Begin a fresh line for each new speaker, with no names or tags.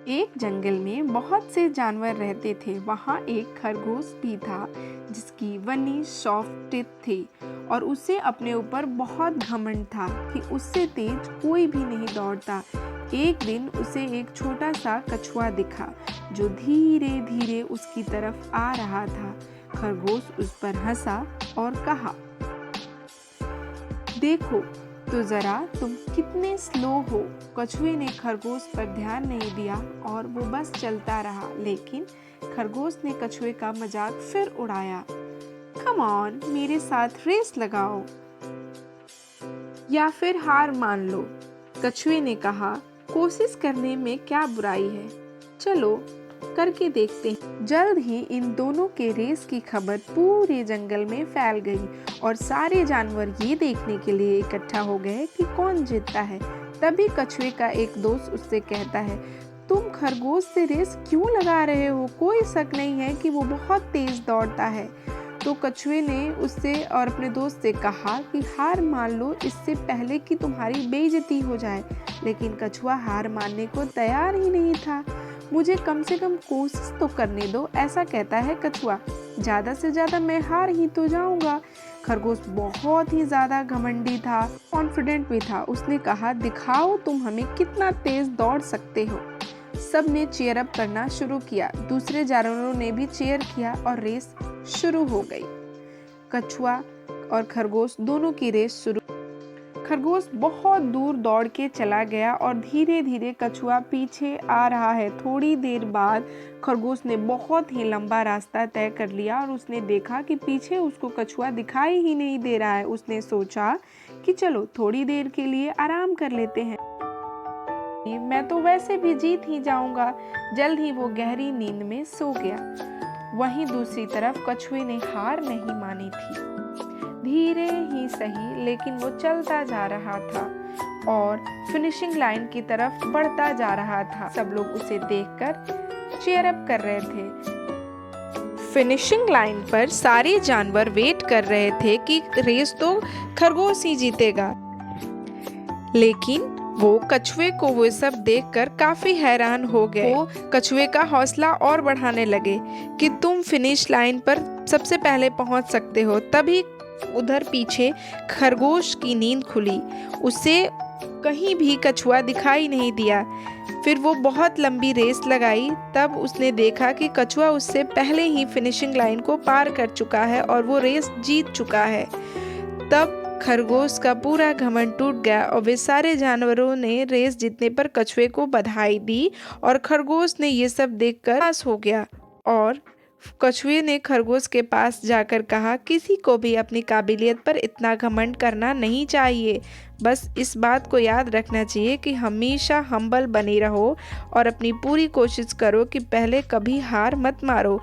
एक जंगल में बहुत से जानवर रहते थे। वहाँ एक खरगोश भी था जिसकी वनी सॉफ्ट टीथ थी और उसे अपने ऊपर बहुत घमंड था कि उससे तेज कोई भी नहीं दौड़ता। एक दिन उसे एक छोटा सा कछुआ दिखा जो धीरे धीरे उसकी तरफ आ रहा था। खरगोश उस पर हंसा और कहा, देखो तो जरा तुम कितने स्लो हो। कछुए ने खरगोश पर ध्यान नहीं दिया और वो बस चलता रहा। लेकिन खरगोश ने कछुए का मजाक फिर उड़ाया, कम ऑन, मेरे साथ रेस लगाओ या फिर हार मान लो। कछुए ने कहा, कोशिश करने में क्या बुराई है, चलो करके देखते हैं। जल्द ही इन दोनों के रेस की खबर पूरे जंगल में फैल गई और सारे जानवर ये देखने के लिए इकट्ठा हो गए कि कौन जीतता है। तभी कछुए का एक दोस्त उससे कहता है, तुम खरगोश से रेस क्यों लगा रहे हो? कोई शक नहीं है कि वो बहुत तेज दौड़ता है। तो कछुए ने उससे और अपने दोस्त से कहा कि हार मान लो इससे पहले कि तुम्हारी बेइज्जती हो जाए। लेकिन कछुआ हार मानने को तैयार ही नहीं था। मुझे कम से कम कोशिश तो करने दो, ऐसा कहता है कछुआ। ज़्यादा से ज़्यादा मैं हार ही तो जाऊंगा। खरगोश बहुत ही ज़्यादा घमंडी था, कॉन्फिडेंट भी था। उसने कहा, दिखाओ तुम हमें कितना तेज दौड़ सकते हो। सब ने चीयर अप करना शुरू किया। दूसरे जानवरों ने भी चीयर किया और रेस शुरू हो गई। कछुआ और खरगोश दोनों की रेस शुरू। खरगोश बहुत दूर दौड़ के चला गया और धीरे धीरे कछुआ पीछे आ रहा है। थोड़ी देर बाद खरगोश ने बहुत ही लंबा रास्ता तय कर लिया और उसने देखा कि पीछे उसको कछुआ दिखाई ही नहीं दे रहा है। उसने सोचा कि चलो थोड़ी देर के लिए आराम कर लेते हैं, मैं तो वैसे भी जीत ही जाऊंगा। जल्द ही वो गहरी नींद में सो गया। वहीं दूसरी तरफ कछुए ने हार नहीं मानी थी। धीरे ही सही, लेकिन वो चलता जा रहा था और फिनिशिंग लाइन की तरफ बढ़ता जा रहा था। सब लोग उसे देखकर चीयर अप कर रहे थे। फिनिशिंग लाइन पर सारे जानवर वेट कर रहे थे कि रेस तो खरगोश ही जीतेगा। लेकिन वो कछुए को वो सब देखकर काफी हैरान हो गए। वो कछुए का हौसला और बढ़ाने लगे कि तुम फिनिश लाइन पर सबसे पहले पहुंच सकते हो। तभी उधर पीछे खरगोश की नींद खुली। उसे कहीं भी कछुआ दिखाई नहीं दिया। फिर वो बहुत लंबी रेस लगाई। तब उसने देखा कि कछुआ उससे पहले ही फिनिशिंग लाइन को पार कर चुका है और वो रेस जीत चुका है। तब खरगोश का पूरा घमंड टूट गया और वे सारे जानवरों ने रेस जीतने पर कछुए को बधाई दी और खरगोश ने ये सब देखकर पास हो गया। और कछुए ने खरगोश के पास जाकर कहा, किसी को भी अपनी काबिलियत पर इतना घमंड करना नहीं चाहिए। बस इस बात को याद रखना चाहिए कि हमेशा हम्बल बने रहो और अपनी पूरी कोशिश करो कि पहले कभी हार मत मारो।